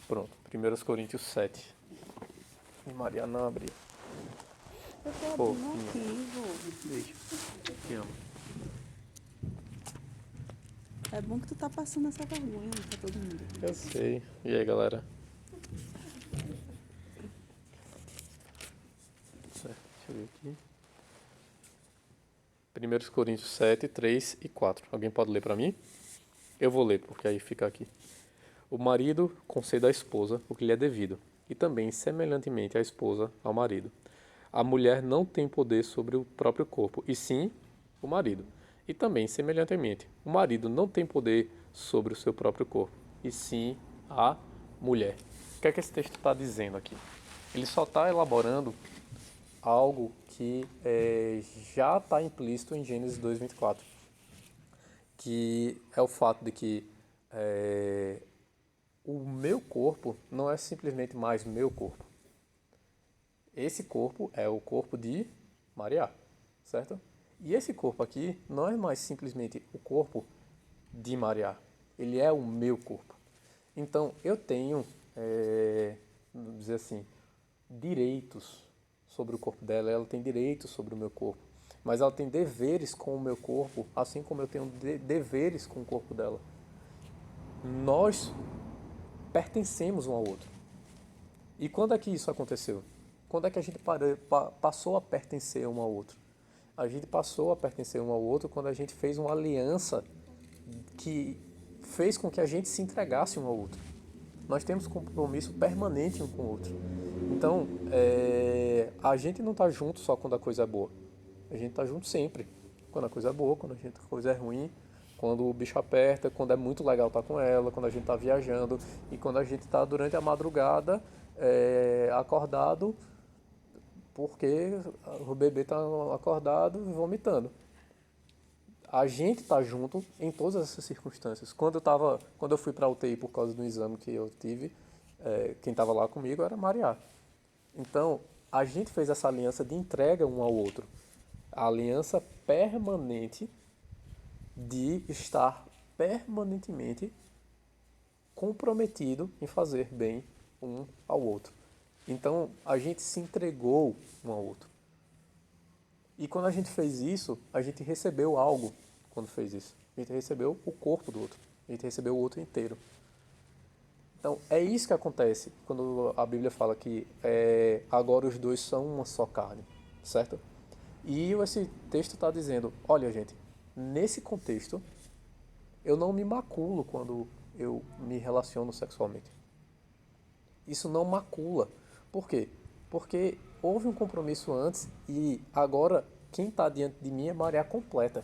Pronto, 1 Coríntios 7. E Maria não abriu. Eu tô abrindo Fofinha. aqui, vô. Beijo. Te amo. É bom que tu tá passando essa vergonha pra todo mundo. Eu sei. E aí, galera? Certo, deixa eu ver aqui. 1 Coríntios 7, 3 e 4. Alguém pode ler pra mim? Eu vou ler, porque aí fica aqui. O marido conceda à esposa o que lhe é devido, e também, semelhantemente, a esposa ao marido. A mulher não tem poder sobre o próprio corpo, e sim o marido. E também, semelhantemente, o marido não tem poder sobre o seu próprio corpo, e sim a mulher. O que é que esse texto está dizendo aqui? Ele só está elaborando algo que já está implícito em Gênesis 2:24, que é o fato de que o meu corpo não é simplesmente mais meu corpo. Esse corpo é o corpo de Maria, certo? E esse corpo aqui não é mais simplesmente o corpo de Maria, ele é o meu corpo. Então eu tenho, vamos dizer assim, direitos sobre o corpo dela, ela tem direitos sobre o meu corpo, mas ela tem deveres com o meu corpo, assim como eu tenho deveres com o corpo dela. Nós pertencemos um ao outro. E quando é que isso aconteceu? Quando é que a gente passou a pertencer um ao outro? A gente passou a pertencer um ao outro quando a gente fez uma aliança que fez com que a gente se entregasse um ao outro. Nós temos compromisso permanente um com o outro. Então, a gente não está junto só quando a coisa é boa. A gente está junto sempre. Quando a coisa é boa, quando a coisa é ruim, quando o bicho aperta, quando é muito legal estar com ela, quando a gente está viajando e quando a gente está durante a madrugada acordado porque o bebê está acordado e vomitando. A gente está junto em todas essas circunstâncias. Quando eu fui para a UTI por causa do exame que eu tive, quem estava lá comigo era Maria. Então, a gente fez essa aliança de entrega um ao outro. A aliança permanente de estar permanentemente comprometido em fazer bem um ao outro. Então, a gente se entregou um ao outro. E quando a gente fez isso, a gente recebeu algo quando fez isso. A gente recebeu o corpo do outro. A gente recebeu o outro inteiro. Então, é isso que acontece quando a Bíblia fala que agora os dois são uma só carne, certo? E esse texto está dizendo, olha gente, nesse contexto, eu não me maculo quando eu me relaciono sexualmente. Isso não macula. Por quê? Porque houve um compromisso antes e agora quem está diante de mim é Maria completa.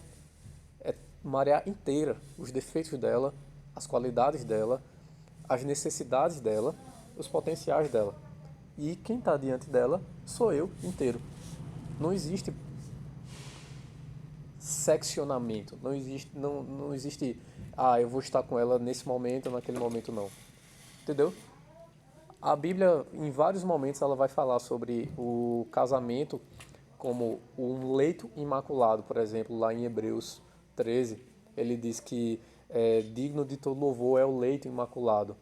É Maria inteira. Os defeitos dela, as qualidades dela, as necessidades dela, os potenciais dela. E quem está diante dela sou eu inteiro. Não existe seccionamento. Não existe, eu vou estar com ela nesse momento ou naquele momento, não. Entendeu? A Bíblia, em vários momentos, ela vai falar sobre o casamento como um leito imaculado. Por exemplo, lá em Hebreus 13, ele diz que digno de todo louvor é o leito imaculado.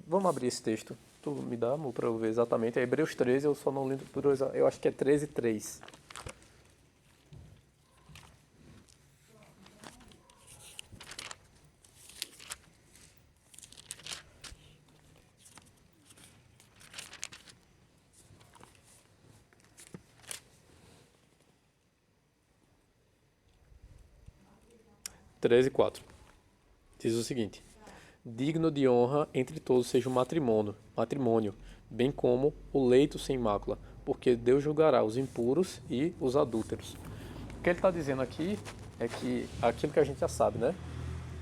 Vamos abrir esse texto. Tu me dá, amor, para eu ver exatamente. É Hebreus 13, eu só não lembro por eu acho que é 13:3. 13:4. Diz o seguinte: digno de honra entre todos seja o matrimônio, bem como o leito sem mácula, porque Deus julgará os impuros e os adúlteros. O que ele está dizendo aqui é que aquilo que a gente já sabe, né?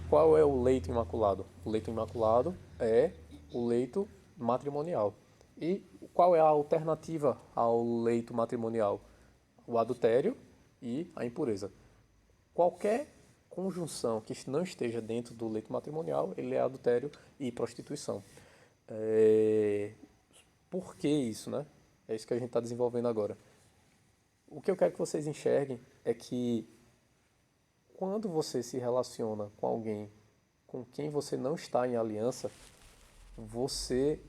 Qual é o leito imaculado? O leito imaculado é o leito matrimonial. E qual é a alternativa ao leito matrimonial? O adultério e a impureza. Qualquer conjunção que não esteja dentro do leito matrimonial, ele é adultério e prostituição. É... Por que isso, né? É isso que a gente está desenvolvendo agora. O que eu quero que vocês enxerguem é que quando você se relaciona com alguém com quem você não está em aliança, você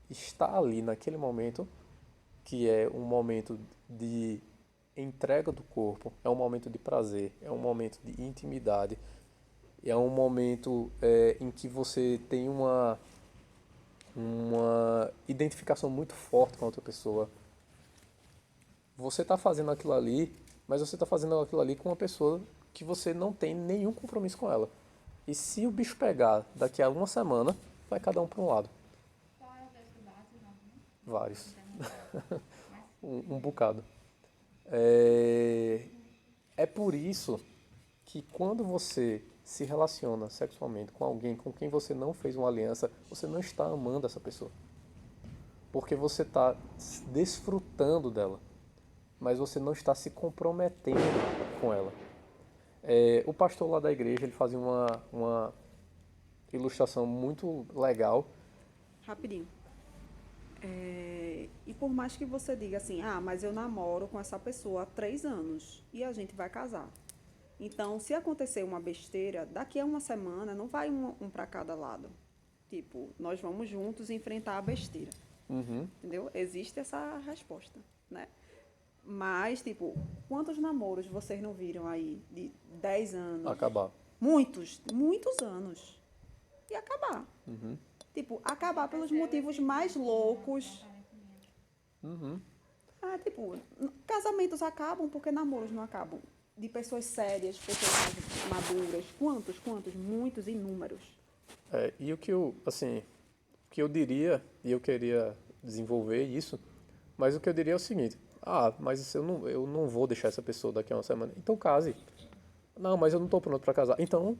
está ali naquele momento, que é um momento de entrega do corpo, é um momento de prazer, é um momento de intimidade, é um momento em que você tem uma identificação muito forte com a outra pessoa. Você está fazendo aquilo ali, mas você está fazendo aquilo ali com uma pessoa que você não tem nenhum compromisso com ela. E se o bicho pegar daqui a uma semana, vai cada um para um lado. Vários. Um bocado. É por isso que quando você se relaciona sexualmente com alguém com quem você não fez uma aliança, você não está amando essa pessoa. Porque você está desfrutando dela, mas você não está se comprometendo com ela. O pastor lá da igreja, ele fazia uma ilustração muito legal. Rapidinho. E por mais que você diga assim, mas eu namoro com essa pessoa há 3 anos e a gente vai casar. Então, se acontecer uma besteira, daqui a uma semana não vai um para cada lado. Tipo, nós vamos juntos enfrentar a besteira. Entendeu? Existe essa resposta, né? Mas, tipo, quantos namoros vocês não viram aí de 10 anos? Acabar. Muitos anos. E acabar. Tipo, acabar pelos motivos mais loucos. Tipo, casamentos acabam porque namoros não acabam. De pessoas sérias, pessoas mais maduras. Quantos? Muitos, inúmeros. E o que eu diria, e eu queria desenvolver isso, mas o que eu diria é o seguinte: mas eu não vou deixar essa pessoa daqui a uma semana. Então case. Não, mas eu não estou pronto para casar. Então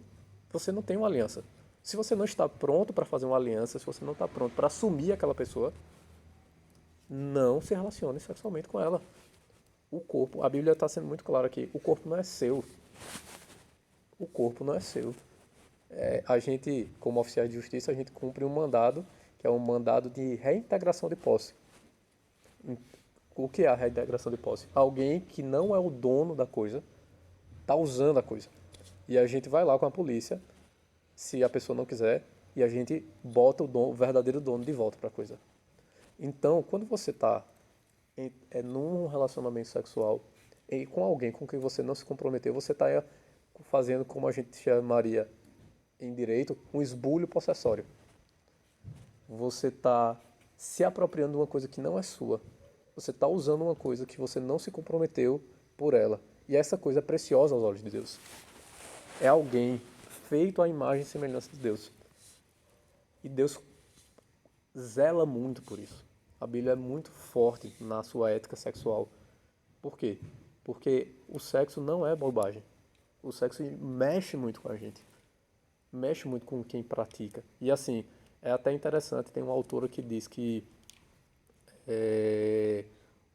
você não tem uma aliança. Se você não está pronto para fazer uma aliança, se você não está pronto para assumir aquela pessoa, não se relacione sexualmente com ela. O corpo, a Bíblia está sendo muito clara aqui, o corpo não é seu. O corpo não é seu. A gente, como oficiais de justiça, a gente cumpre um mandado, que é um mandado de reintegração de posse. O que é a reintegração de posse? Alguém que não é o dono da coisa, está usando a coisa. E a gente vai lá com a polícia, se a pessoa não quiser, e a gente bota o verdadeiro dono de volta para a coisa. Então, quando você está num relacionamento sexual e com alguém com quem você não se comprometeu, você está fazendo, como a gente chamaria em direito, um esbulho possessório. Você está se apropriando de uma coisa que não é sua. Você está usando uma coisa que você não se comprometeu por ela. E essa coisa é preciosa aos olhos de Deus. É alguém feito à imagem e semelhança de Deus. E Deus zela muito por isso. A Bíblia é muito forte na sua ética sexual. Por quê? Porque o sexo não é bobagem. O sexo mexe muito com a gente. Mexe muito com quem pratica. E assim, é até interessante, tem uma autora que diz que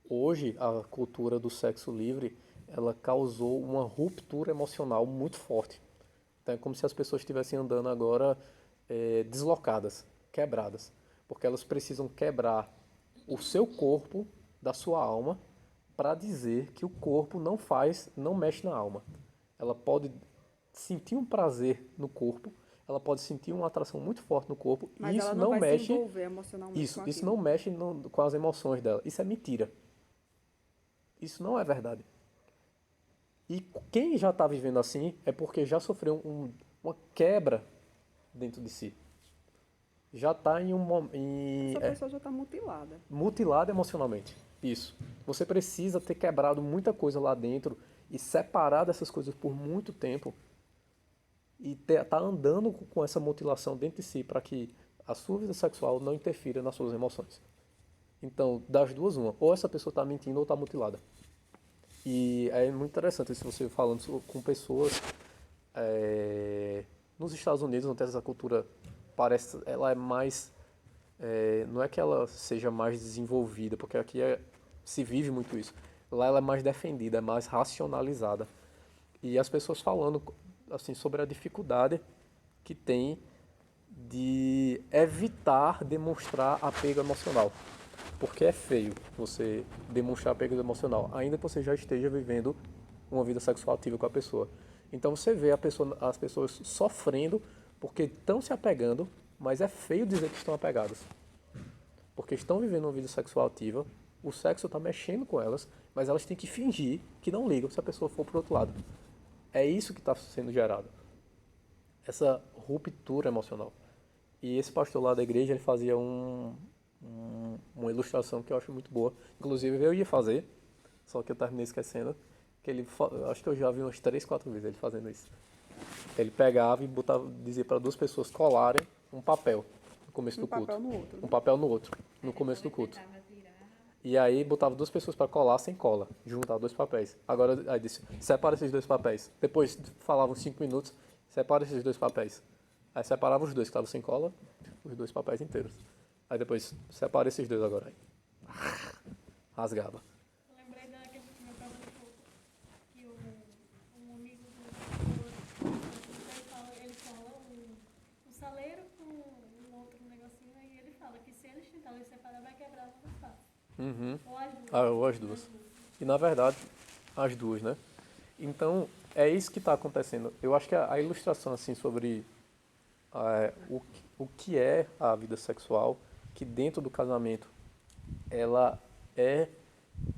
hoje a cultura do sexo livre, ela causou uma ruptura emocional muito forte. Então é como se as pessoas estivessem andando agora deslocadas, quebradas. Porque elas precisam quebrar o seu corpo da sua alma para dizer que o corpo não mexe na alma. Ela pode sentir um prazer no corpo, ela pode sentir uma atração muito forte no corpo, mas e isso ela não vai mexe. se envolver emocionalmente com Isso aquilo. não mexe com as emoções dela. Isso é mentira. Isso não é verdade. E quem já está vivendo assim é porque já sofreu uma quebra dentro de si. Já está Essa pessoa já está mutilada. mutilada emocionalmente. Isso. Você precisa ter quebrado muita coisa lá dentro e separado essas coisas por muito tempo e tá andando com essa mutilação dentro de si para que a sua vida sexual não interfira nas suas emoções. Então, das duas, uma. Ou essa pessoa está mentindo ou está mutilada. E é muito interessante se você falando com pessoas nos Estados Unidos, onde essa cultura parece, ela é mais, não é que ela seja mais desenvolvida, porque aqui se vive muito isso. Lá ela é mais defendida, é mais racionalizada. E as pessoas falando assim sobre a dificuldade que tem de evitar demonstrar apego emocional. Porque é feio você demonstrar apego emocional, ainda que você já esteja vivendo uma vida sexual ativa com a pessoa. Então você vê as pessoas sofrendo porque estão se apegando, Mas é feio dizer que estão apegadas. Porque estão vivendo uma vida sexual ativa, o sexo está mexendo com elas, mas elas têm que fingir que não ligam se a pessoa for pro outro lado. É isso que está sendo gerado. Essa ruptura emocional. E esse pastor lá da igreja, ele fazia uma ilustração que eu acho muito boa. Inclusive, eu ia fazer, só que eu terminei esquecendo, que acho que eu já vi umas 3, 4 vezes ele fazendo isso. Ele pegava e dizia para duas pessoas colarem um papel no começo do culto. Um papel no outro. Um papel no outro, no começo do culto. E aí botava duas pessoas para colar sem cola, juntar dois papéis. Agora, aí disse, separa esses dois papéis. Depois falavam 5 minutos, separa esses dois papéis. Aí separava os dois que estavam sem cola, os dois papéis inteiros. Aí depois, separa esses dois agora. Aí. Rasgava. Eu lembrei daquele que meu próprio pouco, que um amigo do ele fala um saleiro com um outro negocinho, e ele fala que se eles tentarem separar, vai quebrar uma das partes. Uhum. Ou as duas. Ou as duas. E na verdade, as duas, né? Então, é isso que está acontecendo. Eu acho que a ilustração assim sobre o que é a vida sexual, que dentro do casamento ela é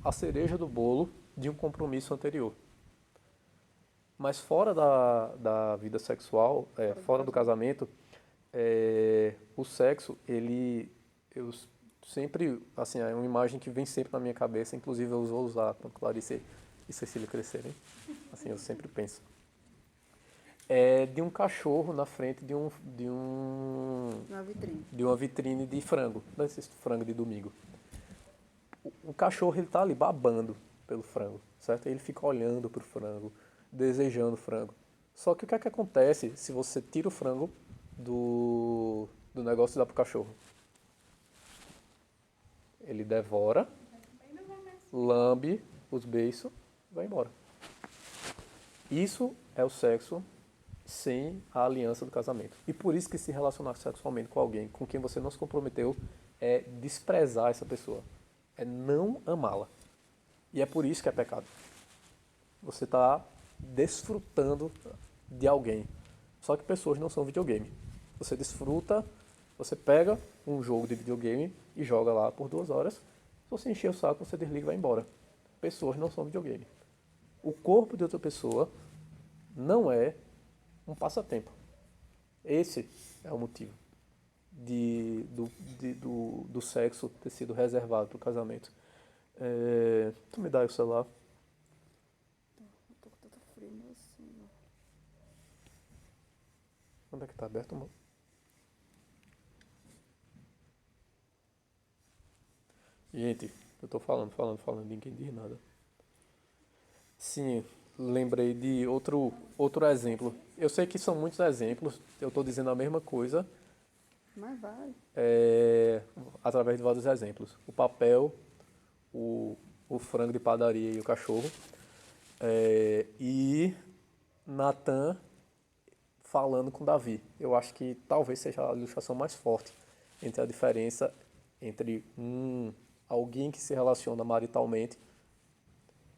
a cereja do bolo de um compromisso anterior. Mas fora da vida sexual, fora do casamento, o sexo, eu sempre, assim, é uma imagem que vem sempre na minha cabeça, inclusive eu vou usar quando Clarice e Cecília crescerem, assim, eu sempre penso. É de um cachorro na frente de uma vitrine de frango, desses frango de domingo. O cachorro, ele tá ali babando pelo frango, certo? Ele fica olhando pro frango, desejando o frango. Só que o que é que acontece se você tira o frango do negócio e dá pro cachorro? Ele devora, lambe os beiços e vai embora. Isso é o sexo sem a aliança do casamento. E por isso que se relacionar sexualmente com alguém com quem você não se comprometeu é desprezar essa pessoa. É não amá-la. E é por isso que é pecado. Você está desfrutando de alguém. Só que pessoas não são videogame. Você desfruta, você pega um jogo de videogame e joga lá por 2 horas. Se você encher o saco, você desliga e vai embora. Pessoas não são videogame. O corpo de outra pessoa não é um passatempo. Esse é o motivo do sexo ter sido reservado para o casamento. Tu me dá o celular? Tô com tanto frio, meu senhor. Onde é que tá aberto, mano? Gente, eu tô falando, ninguém diz nada. Sim, lembrei de outro exemplo. Eu sei que são muitos exemplos, eu tô dizendo a mesma coisa, Mas vai. através de vários exemplos. O papel, o frango de padaria e o cachorro. E Natan falando com Davi. Eu acho que talvez seja a ilustração mais forte entre a diferença entre alguém que se relaciona maritalmente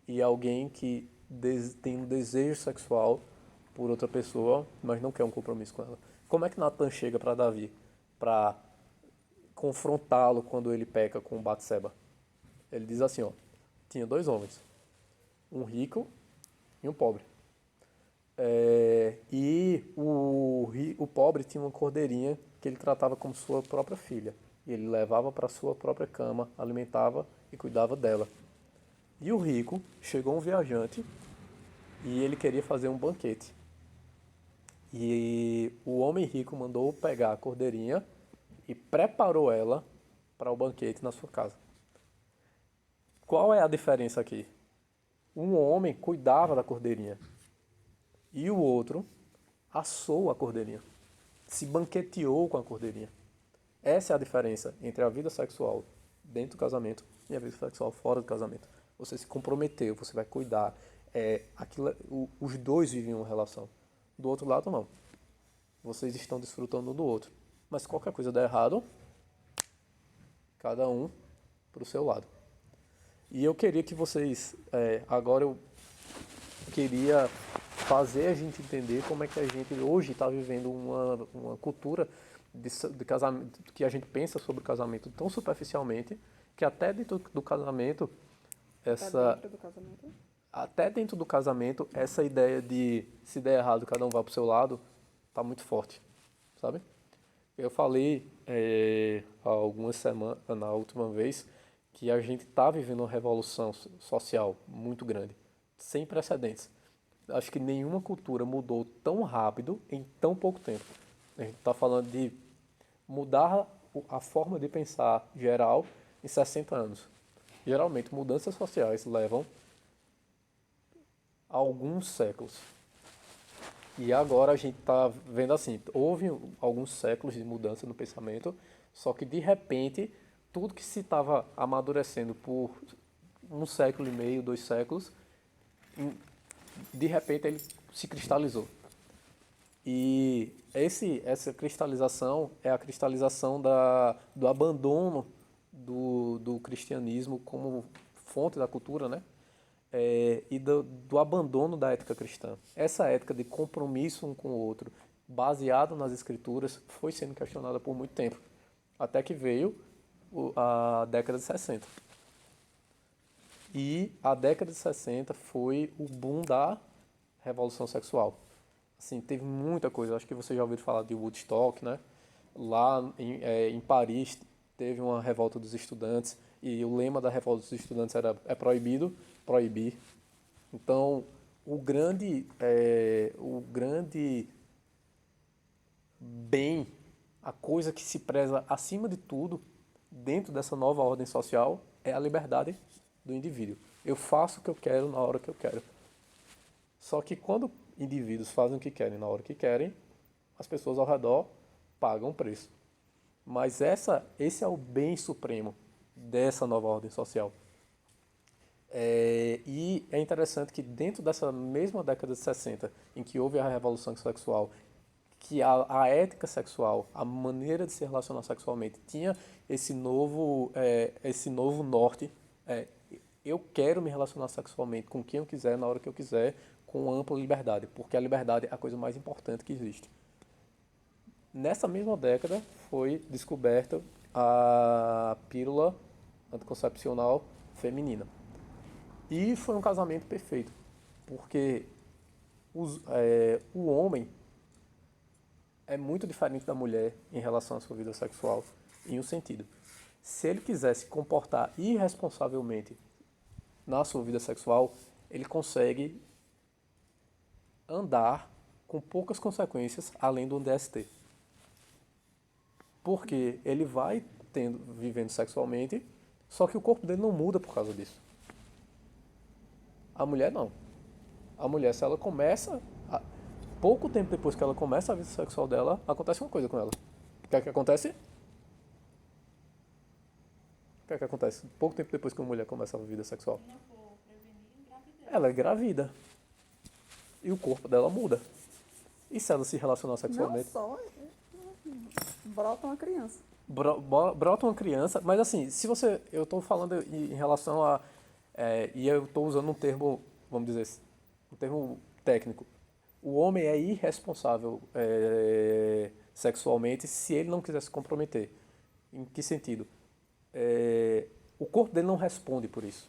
e alguém que tem um desejo sexual por outra pessoa, mas não quer um compromisso com ela. Como é que Natan chega para Davi para confrontá-lo quando ele peca com Batseba? Ele diz assim, ó, tinha 2 homens, um rico e um pobre. E o pobre tinha uma cordeirinha que ele tratava como sua própria filha. E ele levava para sua própria cama, alimentava e cuidava dela. E o rico, chegou um viajante e ele queria fazer um banquete. E o homem rico mandou pegar a cordeirinha e preparou ela para o banquete na sua casa. Qual é a diferença aqui? Um homem cuidava da cordeirinha e o outro assou a cordeirinha, se banqueteou com a cordeirinha. Essa é a diferença entre a vida sexual dentro do casamento e a vida sexual fora do casamento. Você se comprometeu, você vai cuidar. Os dois vivem uma relação. Do outro lado, não. Vocês estão desfrutando um do outro. Mas se qualquer coisa der errado, cada um para o seu lado. E eu queria que vocês... agora eu queria fazer a gente entender como é que a gente hoje está vivendo uma cultura de casamento, que a gente pensa sobre o casamento tão superficialmente, que até dentro do casamento, Tá dentro do casamento? até dentro do casamento, essa ideia de se der errado, cada um vai pro seu lado, tá muito forte, sabe? Eu falei há algumas semanas, na última vez, que a gente está vivendo uma revolução social muito grande, sem precedentes. Acho que nenhuma cultura mudou tão rápido em tão pouco tempo. A gente está falando de mudar a forma de pensar geral em 60 anos. Geralmente, mudanças sociais levam alguns séculos. E agora a gente está vendo assim, houve alguns séculos de mudança no pensamento, só que de repente, tudo que se estava amadurecendo por um século e meio, 2 séculos, de repente ele se cristalizou. E essa cristalização é a cristalização do abandono do cristianismo como fonte da cultura, né? E do abandono da ética cristã. Essa ética de compromisso um com o outro, baseado nas escrituras, foi sendo questionada por muito tempo, até que veio a década de 60. E a década de 60 foi o boom da revolução sexual. Assim, teve muita coisa, acho que você já ouviu falar de Woodstock, né? Lá em Paris teve uma revolta dos estudantes e o lema da revolta dos estudantes era é proibido proibir. Então, o grande bem, a coisa que se preza acima de tudo dentro dessa nova ordem social é a liberdade do indivíduo. Eu faço o que eu quero na hora que eu quero. Só que quando indivíduos fazem o que querem na hora que querem, as pessoas ao redor pagam o preço. Mas esse é o bem supremo dessa nova ordem social. E é interessante que dentro dessa mesma década de 60, em que houve a revolução sexual, que a ética sexual, a maneira de se relacionar sexualmente, tinha esse novo norte. Eu quero me relacionar sexualmente com quem eu quiser, na hora que eu quiser, com ampla liberdade, porque a liberdade é a coisa mais importante que existe. Nessa mesma década foi descoberta a pílula anticoncepcional feminina. E foi um casamento perfeito, porque o homem é muito diferente da mulher em relação à sua vida sexual, em um sentido. Se ele quiser se comportar irresponsavelmente na sua vida sexual, ele consegue andar com poucas consequências além do DST. Porque ele vai vivendo sexualmente, só que o corpo dele não muda por causa disso. A mulher não. A mulher, se ela começa, pouco tempo depois que ela começa a vida sexual dela, acontece uma coisa com ela. O que é que acontece? O que é que acontece? Pouco tempo depois que uma mulher começa a vida sexual. Ela é engravida. E o corpo dela muda. E se ela se relacionar Não sexualmente? só, brota uma criança. Brota uma criança, mas assim, se você. Eu estou falando em relação a. E eu estou usando um termo, vamos dizer assim, um termo técnico. O homem é irresponsável sexualmente se ele não quiser se comprometer. Em que sentido? O corpo dele não responde por isso.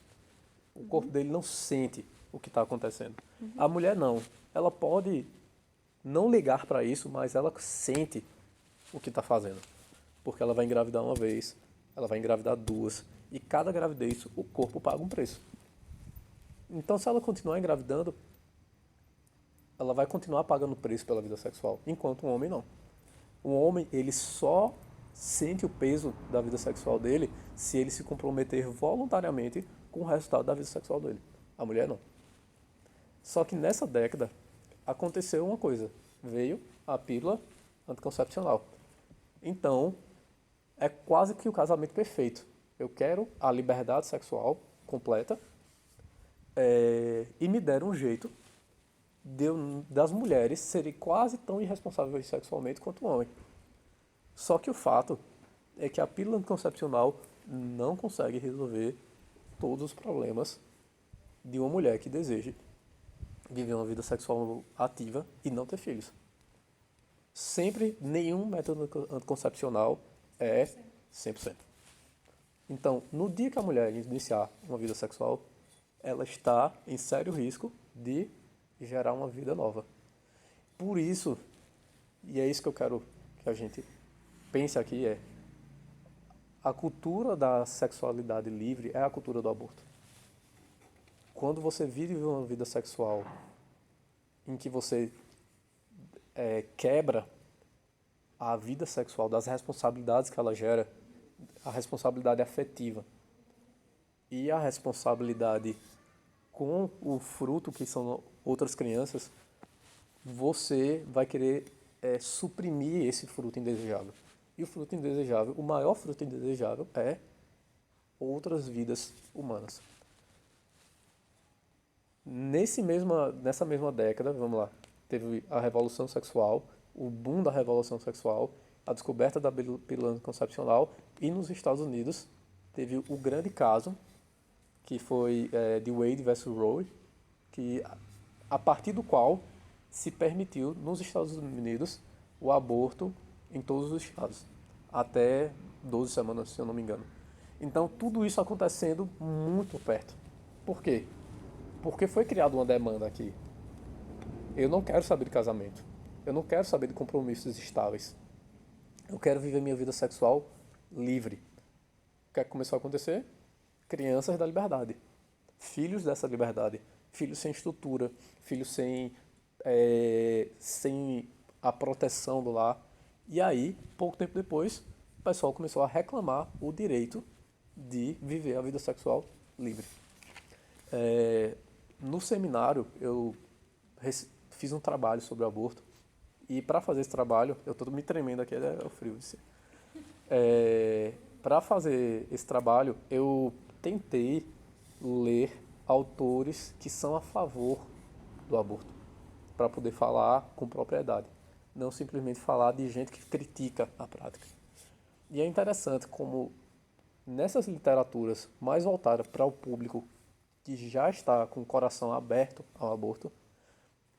O corpo dele não sente o que está acontecendo. A mulher não. Ela pode não ligar para isso, mas ela sente o que está fazendo. Porque ela vai engravidar uma vez, ela vai engravidar duas. E cada gravidez o corpo paga um preço. Então, se ela continuar engravidando, ela vai continuar pagando preço pela vida sexual, enquanto um homem não. O homem, ele só sente o peso da vida sexual dele se ele se comprometer voluntariamente com o resultado da vida sexual dele. A mulher não. Só que nessa década aconteceu uma coisa. Veio a pílula anticoncepcional. Então, é quase que o casamento perfeito. Eu quero a liberdade sexual completa e me deram um jeito das mulheres serem quase tão irresponsáveis sexualmente quanto o homem. Só que o fato é que a pílula anticoncepcional não consegue resolver todos os problemas de uma mulher que deseje viver uma vida sexual ativa e não ter filhos. Sempre, nenhum método anticoncepcional é 100%. Então, no dia que a mulher iniciar uma vida sexual, ela está em sério risco de gerar uma vida nova. Por isso, e é isso que eu quero que a gente pense aqui, a cultura da sexualidade livre é a cultura do aborto. Quando você vive uma vida sexual em que você quebra a vida sexual das responsabilidades que ela gera, a responsabilidade afetiva e a responsabilidade com o fruto, que são outras crianças, você vai querer suprimir esse fruto indesejável. E o fruto indesejável, o maior fruto indesejável é outras vidas humanas. Nessa mesma década, vamos lá, teve a revolução sexual, o boom da revolução sexual, a descoberta da pílula anticoncepcional, e nos Estados Unidos teve o grande caso, que foi de Wade versus Roe, que a partir do qual se permitiu nos Estados Unidos o aborto em todos os estados, até 12 semanas, se eu não me engano. Então, tudo isso acontecendo muito perto. Por quê? Porque foi criada uma demanda aqui. Eu não quero saber de casamento. Eu não quero saber de compromissos estáveis. Eu quero viver minha vida sexual livre. O que é que começou a acontecer? Crianças da liberdade. Filhos dessa liberdade. Filhos sem estrutura. Filhos sem a proteção do lar. E aí, pouco tempo depois, o pessoal começou a reclamar o direito de viver a vida sexual livre. No seminário, eu fiz um trabalho sobre o aborto. E para fazer esse trabalho, eu estou me tremendo aqui, é o frio. Para fazer esse trabalho, eu tentei ler autores que são a favor do aborto, para poder falar com propriedade, não simplesmente falar de gente que critica a prática. E é interessante como nessas literaturas mais voltadas para o público que já está com o coração aberto ao aborto,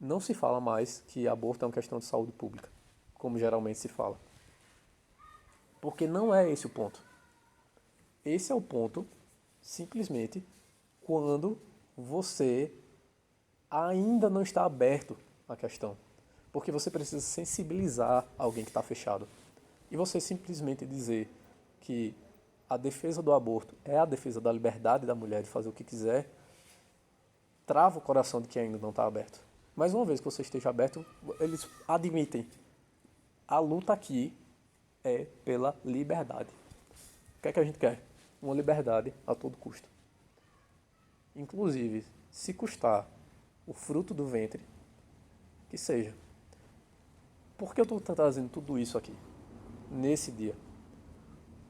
não se fala mais que aborto é uma questão de saúde pública, como geralmente se fala. Porque não é esse o ponto. Esse é o ponto, simplesmente, quando você ainda não está aberto à questão. Porque você precisa sensibilizar alguém que está fechado. E você simplesmente dizer que a defesa do aborto é a defesa da liberdade da mulher de fazer o que quiser, trava o coração de quem ainda não está aberto. Mas uma vez que você esteja aberto, eles admitem. A luta aqui é pela liberdade. O que é que a gente quer? Uma liberdade a todo custo. Inclusive, se custar o fruto do ventre, que seja. Por que eu estou trazendo tudo isso aqui, nesse dia?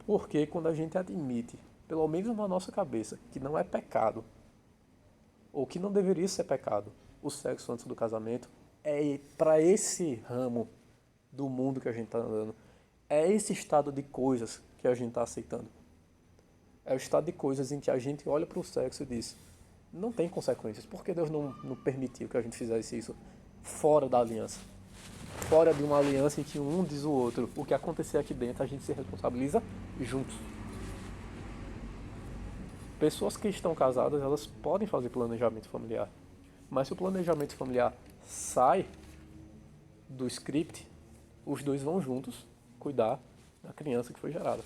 Porque quando a gente admite, pelo menos na nossa cabeça, que não é pecado, ou que não deveria ser pecado, o sexo antes do casamento, é para esse ramo do mundo que a gente está andando. É esse estado de coisas que a gente está aceitando. É o estado de coisas em que a gente olha para o sexo e diz, não tem consequências. Por que Deus não permitiu que a gente fizesse isso fora da aliança? Fora de uma aliança em que um diz o outro, o que acontecer aqui dentro a gente se responsabiliza juntos. Pessoas que estão casadas, elas podem fazer planejamento familiar. Mas se o planejamento familiar sai do script, os dois vão juntos cuidar da criança que foi gerada.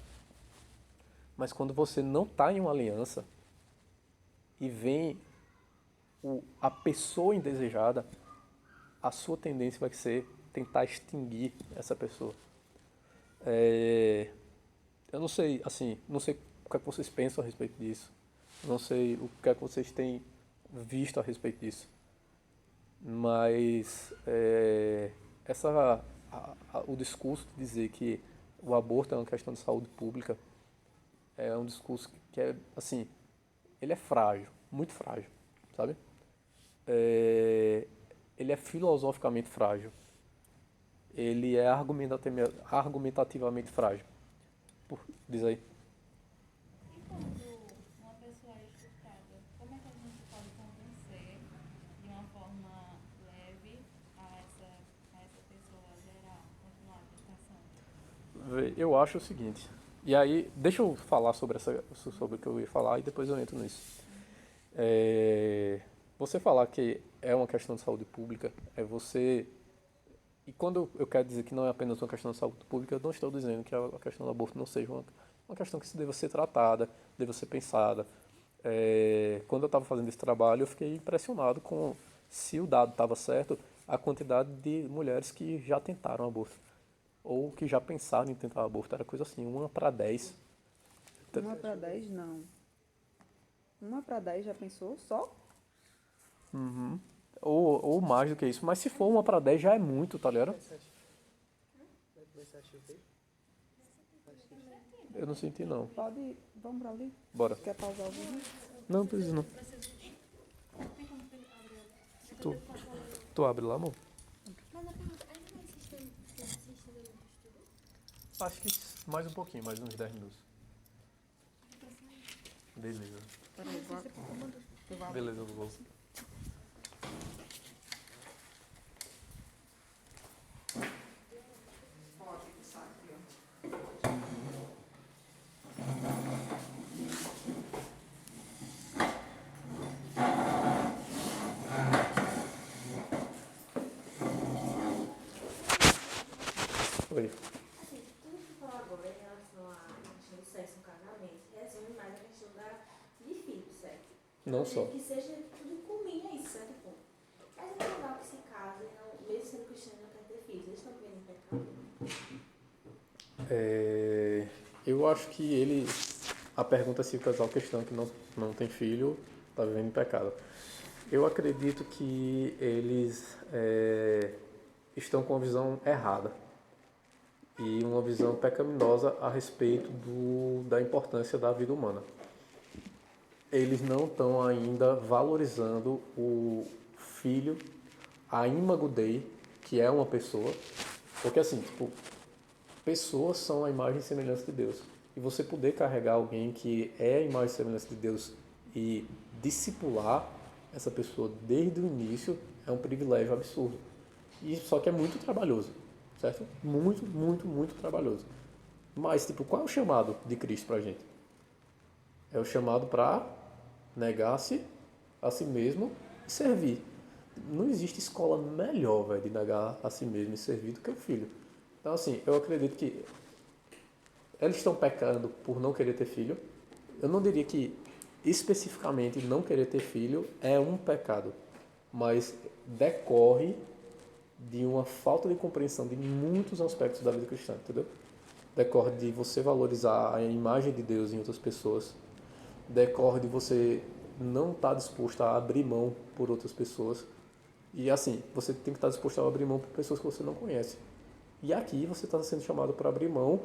Mas quando você não está em uma aliança e vem a pessoa indesejada, a sua tendência vai ser tentar extinguir essa pessoa. Eu não sei, assim, não sei o que é que vocês pensam a respeito disso. Não sei o que é que vocês têm visto a respeito disso. Mas o discurso de dizer que o aborto é uma questão de saúde pública é um discurso que é, assim, ele é frágil, muito frágil, sabe? Ele é filosoficamente frágil. Ele é argumentativamente frágil. Diz aí. E quando uma pessoa é estuprada, como é que a gente pode convencer de uma forma leve a essa pessoa a gerar uma Eu acho o seguinte. E aí, deixa eu falar sobre o que eu ia falar e depois eu entro nisso. Você falar que é uma questão de saúde pública, é você. E quando eu quero dizer que não é apenas uma questão de saúde pública, eu não estou dizendo que a questão do aborto não seja uma questão que se deva ser tratada, deva ser pensada. Quando eu estava fazendo esse trabalho, eu fiquei impressionado com, se o dado estava certo, a quantidade de mulheres que já tentaram aborto. Ou que já pensaram em tentar aborto. Era coisa assim, 1 para 10. 1 para 10, não. 1 para 10 já pensou? Só? Ou mais do que isso. Mas se for 1 para 10 já é muito, tá ligado? Eu não senti não. Pode. Vamos pra ali? Bora. Quer pausar o vídeo? Não, não precisa não. Tem como ele abrir ela? Tu, tu abre lá, amor? Mas a pergunta, ainda não existe ainda muito estudo? Acho que mais um pouquinho, mais uns 10 minutos. Beleza. Peraí, eu vou abrir. Beleza, eu vou. Oi. Assim, tudo que fala agora em relação à questão do sexo no casamento resume mais a questão de filho, certo? Não Eu só. acredito que seja tudo culmina isso, certo? Ponto. Mas é legal que se casa e não, mesmo sendo cristão, não quer ter filhos. Eles estão vivendo em pecado. Eu acho que a pergunta é se o casal cristão que não tem filho está vivendo em pecado. Eu acredito que eles estão com uma visão errada e uma visão pecaminosa a respeito da importância da vida humana. Eles não estão ainda valorizando o filho, a imago Dei, que é uma pessoa, porque assim, tipo, pessoas são a imagem e semelhança de Deus. E você poder carregar alguém que é a imagem e semelhança de Deus e discipular essa pessoa desde o início é um privilégio absurdo. E só que é muito trabalhoso, certo? Muito, muito, muito trabalhoso. Mas, tipo, qual é o chamado de Cristo pra gente? É o chamado para negar-se a si mesmo e servir. Não existe escola melhor, velho, de negar a si mesmo e servir do que o filho. Então, assim, eu acredito que eles estão pecando por não querer ter filho. Eu não diria que especificamente não querer ter filho é um pecado, mas decorre de uma falta de compreensão de muitos aspectos da vida cristã, entendeu? Decorre de você valorizar a imagem de Deus em outras pessoas, decorre de você não estar disposto a abrir mão por outras pessoas. E assim, você tem que estar disposto a abrir mão por pessoas que você não conhece. E aqui você está sendo chamado para abrir mão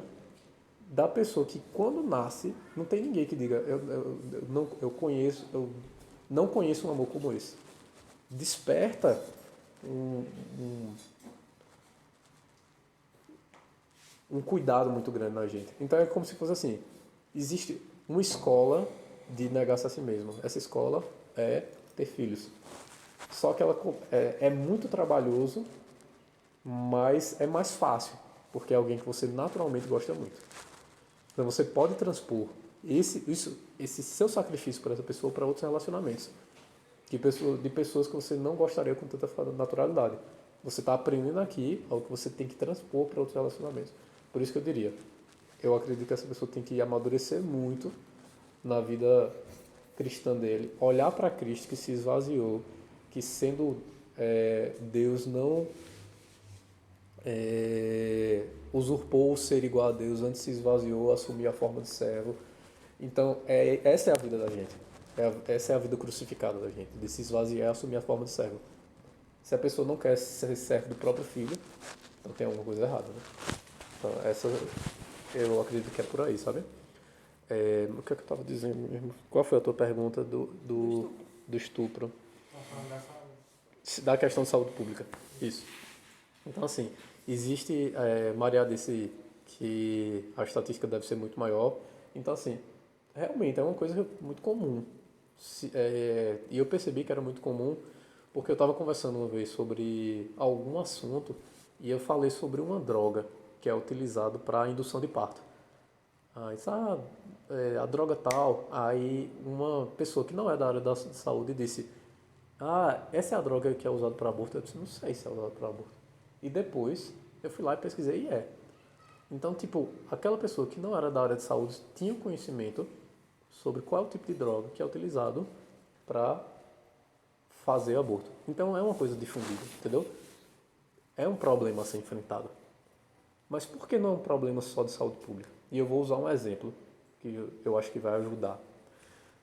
da pessoa que quando nasce, não tem ninguém que diga, eu não conheço um amor como esse. Desperta um cuidado muito grande na gente. Então é como se fosse assim, existe uma escola de negar-se a si mesmo. Essa escola é ter filhos. Só que ela é muito trabalhoso, mas é mais fácil, porque é alguém que você naturalmente gosta muito. Então você pode transpor esse seu sacrifício por essa pessoa para outros relacionamentos. De pessoas que você não gostaria com tanta naturalidade. Você está aprendendo aqui algo que você tem que transpor para outros relacionamentos. Por isso que eu diria, eu acredito que essa pessoa tem que amadurecer muito na vida cristã dele, olhar para Cristo que se esvaziou, que sendo Deus não usurpou o ser igual a Deus, antes se esvaziou, assumiu a forma de servo. Então, essa é a vida da gente. Essa é a vida crucificada da gente, de se esvaziar e assumir a forma de servo. Se a pessoa não quer ser servo do próprio filho, então tem alguma coisa errada, né? Então, essa eu acredito que é por aí, sabe? O que é que eu estava dizendo mesmo? Qual foi a tua pergunta do estupro? Da questão de saúde pública. Isso. Então, assim, existe, Maria disse que a estatística deve ser muito maior. Então, assim, realmente é uma coisa muito comum. E eu percebi que era muito comum porque eu estava conversando uma vez sobre algum assunto e eu falei sobre uma droga. que é utilizado para indução de parto. A droga tal, aí uma pessoa que não é da área da saúde disse, essa é a droga que é usada para aborto. Eu disse, não sei se é usada para aborto. E depois eu fui lá e pesquisei e é. Então, tipo, aquela pessoa que não era da área de saúde tinha conhecimento sobre qual é o tipo de droga que é utilizado para fazer aborto. Então é uma coisa difundida, entendeu? É um problema a ser enfrentado. Mas por que não é um problema só de saúde pública? E eu vou usar um exemplo que eu acho que vai ajudar.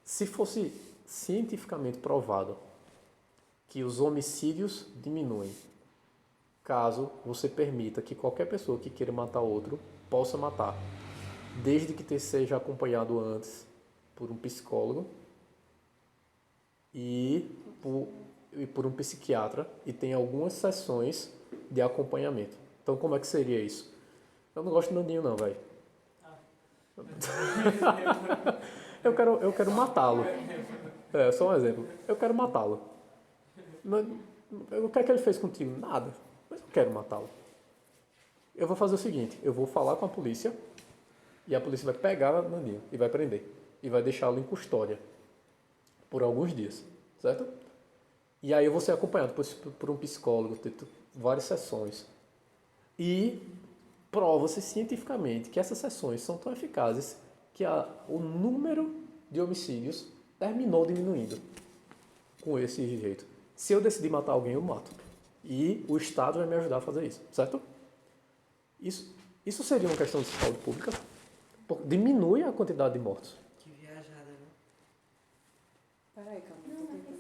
Se fosse cientificamente provado que os homicídios diminuem caso você permita que qualquer pessoa que queira matar outro possa matar, desde que seja acompanhado antes por um psicólogo e por um psiquiatra e tem algumas sessões de acompanhamento. Então, como é que seria isso? Eu não gosto de Nandinho, não, velho. Eu quero matá-lo. É, só um exemplo. Eu quero matá-lo. O que é que ele fez contigo? Nada. Mas eu quero matá-lo. Eu vou fazer o seguinte. Eu vou falar com a polícia e a polícia vai pegar Nandinho e vai prender. E vai deixá-lo em custódia por alguns dias. Certo? E aí eu vou ser acompanhado por um psicólogo, ter várias sessões. E prova-se cientificamente que essas sessões são tão eficazes que o número de homicídios terminou diminuindo com esse jeito. Se eu decidir matar alguém, eu mato. E o Estado vai me ajudar a fazer isso, certo? Isso seria uma questão de saúde pública. Diminui a quantidade de mortos. Que viajada, né? Peraí, calma. Tô tentando...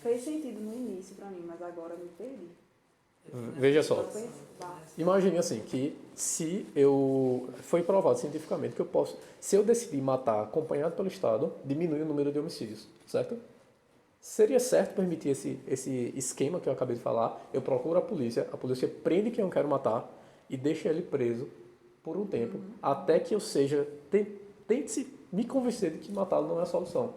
Fez sentido no início pra mim, mas agora eu me perdi. Veja só. Vou pensar. Imagine assim, que foi provado cientificamente que eu posso, se eu decidir matar acompanhado pelo Estado, diminui o número de homicídios, certo? Seria certo permitir esse esquema que eu acabei de falar, eu procuro a polícia prende quem eu quero matar e deixa ele preso por um tempo, até que eu tente me convencer de que matá-lo não é a solução.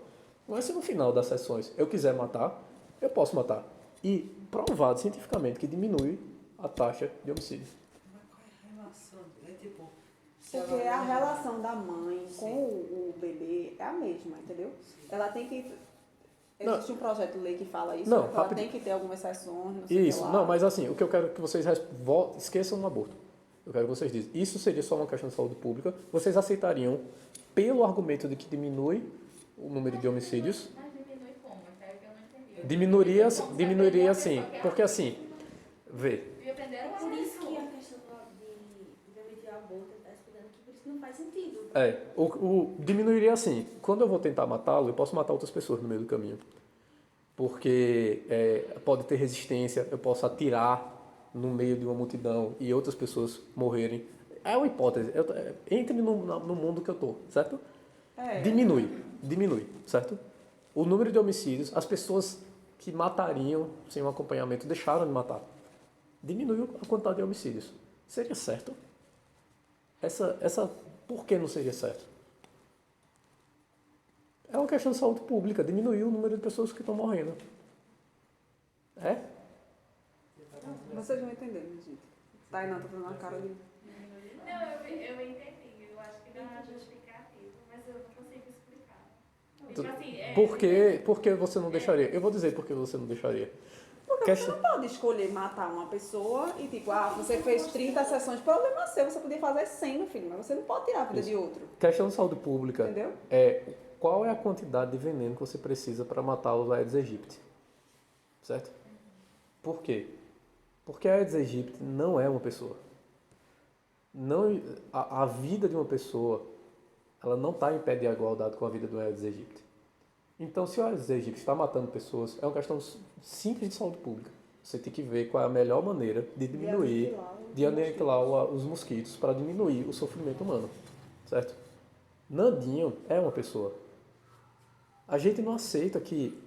Mas se no final das sessões eu quiser matar, eu posso matar. E provado cientificamente que diminui a taxa de homicídio. Mas qual é a relação? É tipo... Porque a relação da mãe com o bebê é a mesma, entendeu? Ela tem que... Existe um projeto de lei que fala isso, Não, que ela rápido. tem que ter algumas sessões, não sei o Isso, que lá. não, mas assim, o que eu quero que vocês esqueçam o aborto. Eu quero que vocês dizem, isso seria só uma questão de saúde pública, vocês aceitariam, pelo argumento de que diminui o número de homicídios, Mas diminui como? É que eu não entendi. diminuiria assim, porque assim, vê, Eu aprender É uma por isso solução. que a questão de permitir o aborto, ele está explicando que por isso que não faz sentido. diminuiria assim, quando eu vou tentar matá-lo, eu posso matar outras pessoas no meio do caminho. Porque pode ter resistência, eu posso atirar no meio de uma multidão e outras pessoas morrerem. É uma hipótese. Entre no mundo que eu estou, certo? Diminui, certo? O número de homicídios, as pessoas que matariam sem um acompanhamento deixaram de matar. Diminuiu a quantidade de homicídios. Seria certo? Por que não seria certo? É uma questão de saúde pública. Diminuiu o número de pessoas que estão morrendo. É? Vocês vão entender, minha gente. Tainá tá fazendo uma cara de... Não, eu entendi. Eu acho que dá uma justificativa, mas eu não consigo explicar. Tipo assim, Por que você não deixaria? Eu vou dizer por que você não deixaria. Porque você não pode escolher matar uma pessoa e tipo, você fez 30 sessões, problema seu, você podia fazer 100, meu filho, mas você não pode tirar a vida de outro. Questão de saúde pública. Entendeu? Qual é a quantidade de veneno que você precisa para matar os Aedes aegypti? Certo? Por quê? Porque a Aedes aegypti não é uma pessoa. A vida de uma pessoa, ela não está em pé de igualdade com a vida do Aedes aegypti. Então, se o Aedes aegypti está matando pessoas, é uma questão simples de saúde pública. Você tem que ver qual é a melhor maneira de diminuir, de aniquilar os mosquitos para diminuir o sofrimento humano. Certo? Nandinho é uma pessoa. A gente não aceita que,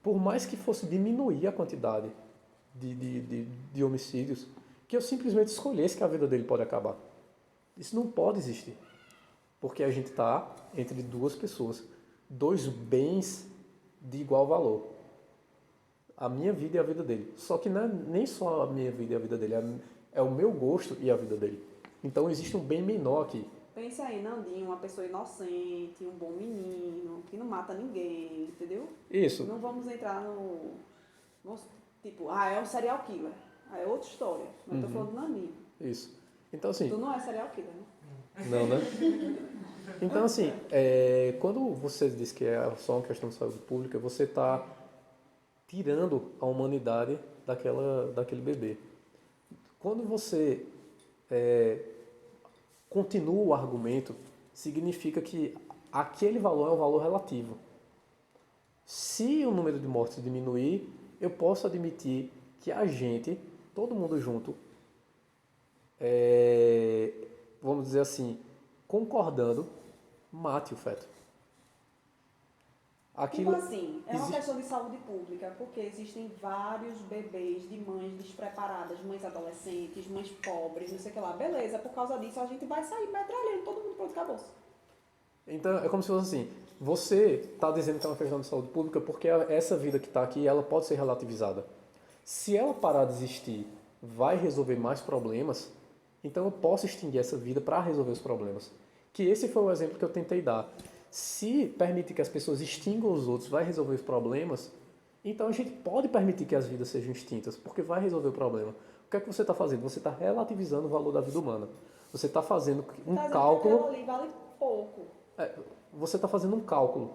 por mais que fosse diminuir a quantidade de homicídios, que eu simplesmente escolhesse que a vida dele pode acabar. Isso não pode existir. Porque a gente está entre duas pessoas, dois bens de igual valor. A minha vida e a vida dele. Só que não é nem só a minha vida e a vida dele, é o meu gosto e a vida dele. Então existe um bem menor aqui. Pense aí, Nandinho, uma pessoa inocente, um bom menino, que não mata ninguém, entendeu? Isso. Não vamos entrar tipo, é um serial killer. Aí é outra história. Mas eu tô falando do Nandinho. Isso. Então, assim... Tu não é serial killer, né? Não, né? Então, assim, quando você diz que é só uma questão de saúde pública, você está tirando a humanidade daquele bebê. Quando você continua o argumento, significa que aquele valor é um valor relativo. Se o número de mortes diminuir, eu posso admitir que a gente, todo mundo junto, vamos dizer assim, concordando, mate o feto. Tipo assim, é uma questão de saúde pública, porque existem vários bebês de mães despreparadas, mães adolescentes, mães pobres, não sei o que lá. Beleza, por causa disso a gente vai sair metralhando todo mundo, pronto, acabou. Então, é como se fosse assim, você está dizendo que é uma questão de saúde pública porque essa vida que está aqui, ela pode ser relativizada. Se ela parar de existir, vai resolver mais problemas, então eu posso extinguir essa vida para resolver os problemas. Que esse foi o exemplo que eu tentei dar. Se permitir que as pessoas extingam os outros vai resolver os problemas, então a gente pode permitir que as vidas sejam extintas, porque vai resolver o problema. O que é que você está fazendo? Você está relativizando o valor da vida humana. Você está fazendo um cálculo... Aquilo ali vale pouco. Você está fazendo um cálculo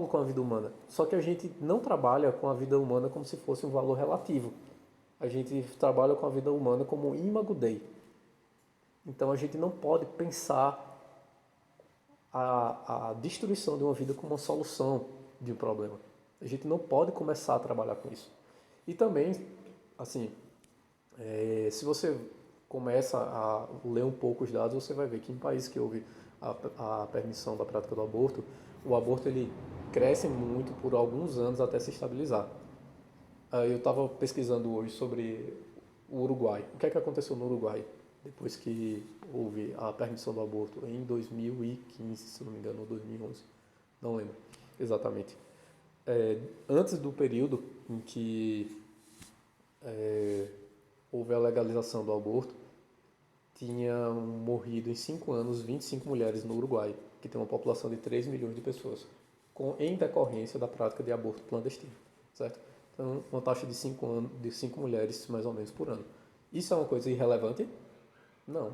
com a vida humana. Só que a gente não trabalha com a vida humana como se fosse um valor relativo. A gente trabalha com a vida humana como um imago Dei. Então a gente não pode pensar a destruição de uma vida como uma solução de um problema. A gente não pode começar a trabalhar com isso. E também, assim, se você começa a ler um pouco os dados, você vai ver que em países que houve a permissão da prática do aborto, o aborto ele cresce muito por alguns anos até se estabilizar. Eu estava pesquisando hoje sobre o Uruguai. O que é que aconteceu no Uruguai depois que houve a permissão do aborto? Em 2015, se não me engano, ou 2011, não lembro exatamente. Antes do período em que houve a legalização do aborto, tinham morrido em 5 anos 25 mulheres no Uruguai, que tem uma população de 3 milhões de pessoas, em decorrência da prática de aborto clandestino, certo? Então, uma taxa de 5 mulheres, mais ou menos, por ano. Isso é uma coisa irrelevante? Não.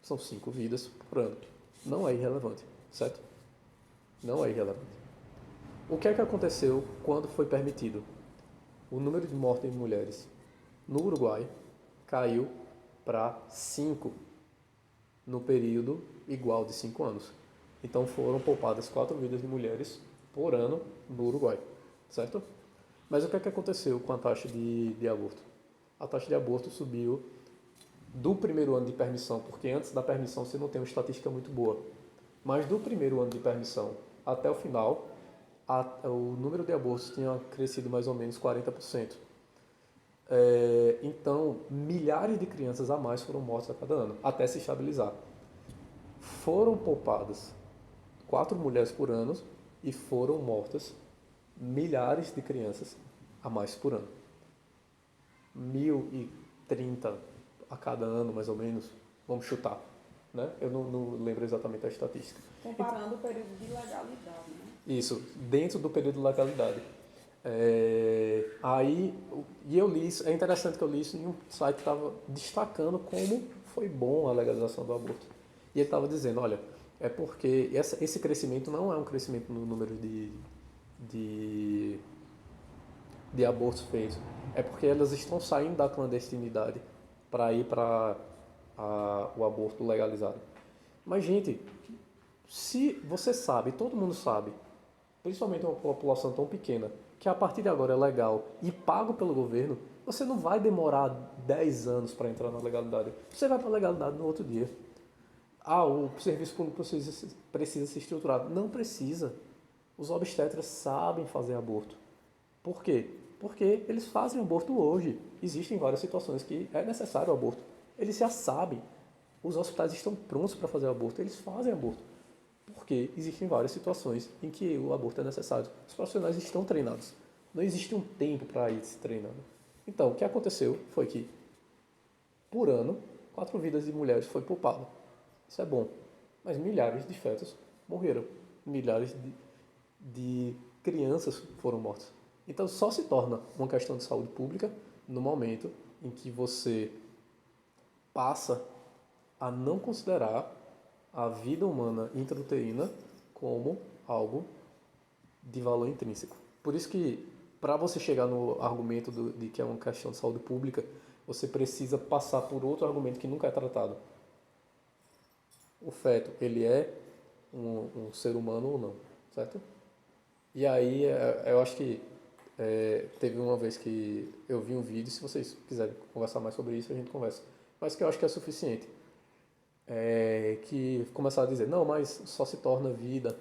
São 5 vidas por ano. Não é irrelevante, certo? Não é irrelevante. O que é que aconteceu quando foi permitido? O número de mortes em mulheres no Uruguai caiu para 5 no período igual de 5 anos. Então foram poupadas 4 vidas de mulheres por ano no Uruguai, certo? Mas o que é que aconteceu com a taxa de aborto? A taxa de aborto subiu do primeiro ano de permissão, porque antes da permissão você não tem uma estatística muito boa. Mas do primeiro ano de permissão até o final, o número de abortos tinha crescido mais ou menos 40%. Então, milhares de crianças a mais foram mortas a cada ano, até se estabilizar. Foram poupadas 4 mulheres por ano e foram mortas milhares de crianças a mais por ano. 1.030 a cada ano, mais ou menos, vamos chutar, né? Eu não lembro exatamente a estatística. Comparando o período de legalidade, né? Isso, dentro do período de legalidade. E eu li isso, é interessante que eu li isso em um site que estava destacando como foi bom a legalização do aborto. E ele estava dizendo, olha, é porque esse crescimento não é um crescimento no número de abortos feitos, é porque elas estão saindo da clandestinidade para ir para o aborto legalizado. Mas, gente, se você sabe, todo mundo sabe, principalmente uma população tão pequena, que a partir de agora é legal e pago pelo governo, você não vai demorar 10 anos para entrar na legalidade. Você vai para a legalidade no outro dia. O serviço público precisa ser estruturado. Não precisa. Os obstetras sabem fazer aborto. Por quê? Porque eles fazem aborto hoje. Existem várias situações que é necessário o aborto. Eles já sabem. Os hospitais estão prontos para fazer aborto. Eles fazem aborto. Porque existem várias situações em que o aborto é necessário. Os profissionais estão treinados. Não existe um tempo para ir se treinando. Então, o que aconteceu foi que, por ano, 4 vidas de mulheres foi poupada. Isso é bom. Mas milhares de fetos morreram. Milhares de crianças foram mortas. Então só se torna uma questão de saúde pública no momento em que você passa a não considerar a vida humana intrauterina como algo de valor intrínseco. Por isso que, para você chegar no argumento de que é uma questão de saúde pública, você precisa passar por outro argumento que nunca é tratado. O feto, ele é um ser humano ou não, certo? E aí, eu acho que teve uma vez que eu vi um vídeo, se vocês quiserem conversar mais sobre isso, a gente conversa. Mas que eu acho que é suficiente. Que começaram a dizer, não, mas só se torna vida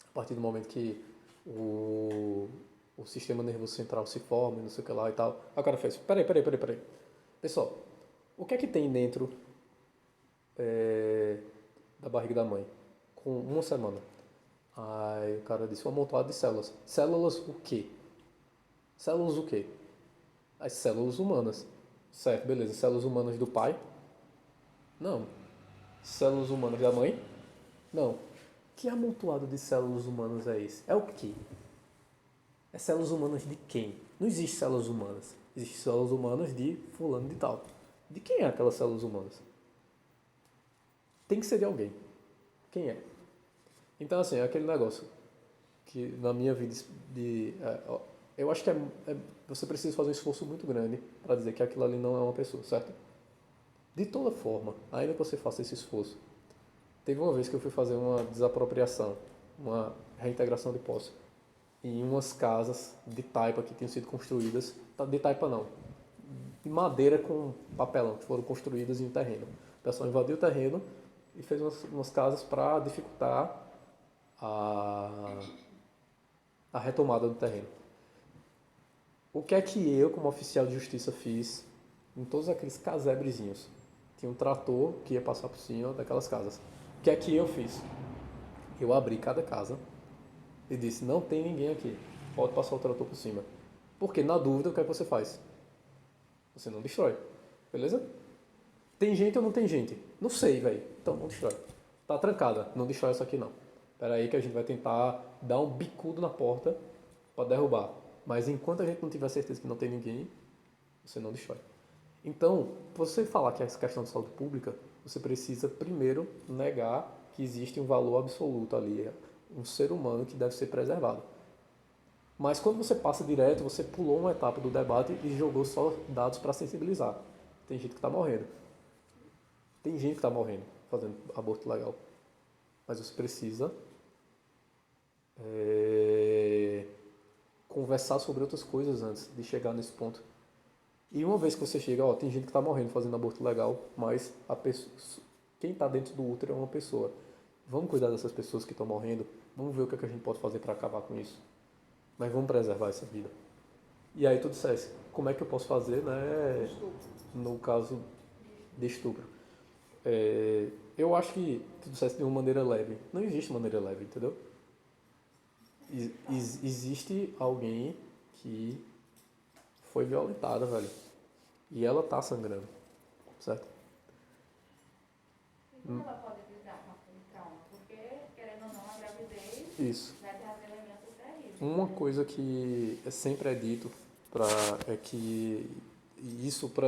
a partir do momento que o sistema nervoso central se forma, não sei o que lá e tal. Aí o cara fez, peraí. Pessoal, o que é que tem dentro da barriga da mãe com uma semana? Aí o cara disse, um amontoado de células. Células o quê? Células o quê? As células humanas. Certo, beleza. Células humanas do pai? Não. Células humanas da mãe? Não. Que amontoado de células humanas é esse? É o quê? É células humanas de quem? Não existe células humanas. Existem células humanas de fulano de tal. De quem é aquelas células humanas? Tem que ser de alguém. Quem é? Então, assim, é aquele negócio que na minha vida eu acho que você precisa fazer um esforço muito grande para dizer que aquilo ali não é uma pessoa, certo? De toda forma, ainda que você faça esse esforço, teve uma vez que eu fui fazer uma desapropriação, uma reintegração de posse, em umas casas de taipa que tinham sido construídas, de taipa não, de madeira com papelão, que foram construídas em um terreno. O pessoal invadiu o terreno e fez umas casas para dificultar a retomada do terreno. O que é que eu, como oficial de justiça, fiz em todos aqueles casebrezinhos? Tinha um trator que ia passar por cima daquelas casas. O que é que eu fiz? Eu abri cada casa e disse, não tem ninguém aqui, pode passar o trator por cima. Porque, na dúvida, o que é que você faz? Você não destrói, beleza? Tem gente ou não tem gente? Não sei, velho. Então, não destrói. Tá trancada, não destrói essa aqui não. Espera aí que a gente vai tentar dar um bicudo na porta para derrubar. Mas enquanto a gente não tiver certeza que não tem ninguém, você não destrói. Então, para você falar que é essa questão de saúde pública, você precisa primeiro negar que existe um valor absoluto ali, um ser humano que deve ser preservado. Mas quando você passa direto, você pulou uma etapa do debate e jogou só dados para sensibilizar. Tem gente que está morrendo. Tem gente que está morrendo fazendo aborto legal. Mas você precisa conversar sobre outras coisas antes de chegar nesse ponto. E uma vez que você chega, tem gente que está morrendo fazendo aborto legal, mas quem está dentro do útero é uma pessoa. Vamos cuidar dessas pessoas que estão morrendo, vamos ver o que a gente pode fazer para acabar com isso. Mas vamos preservar essa vida. E aí tu dissesse, como é que eu posso fazer, né, no caso de estupro? Eu acho que tu dissesse de uma maneira leve. Não existe maneira leve, entendeu? Existe alguém que foi violentada, velho. E ela tá sangrando, certo? Então ela pode lidar com aquele trauma, porque, querendo ou não, a gravidez Isso. vai trazer elementos terríveis. Uma coisa que sempre é dito é que isso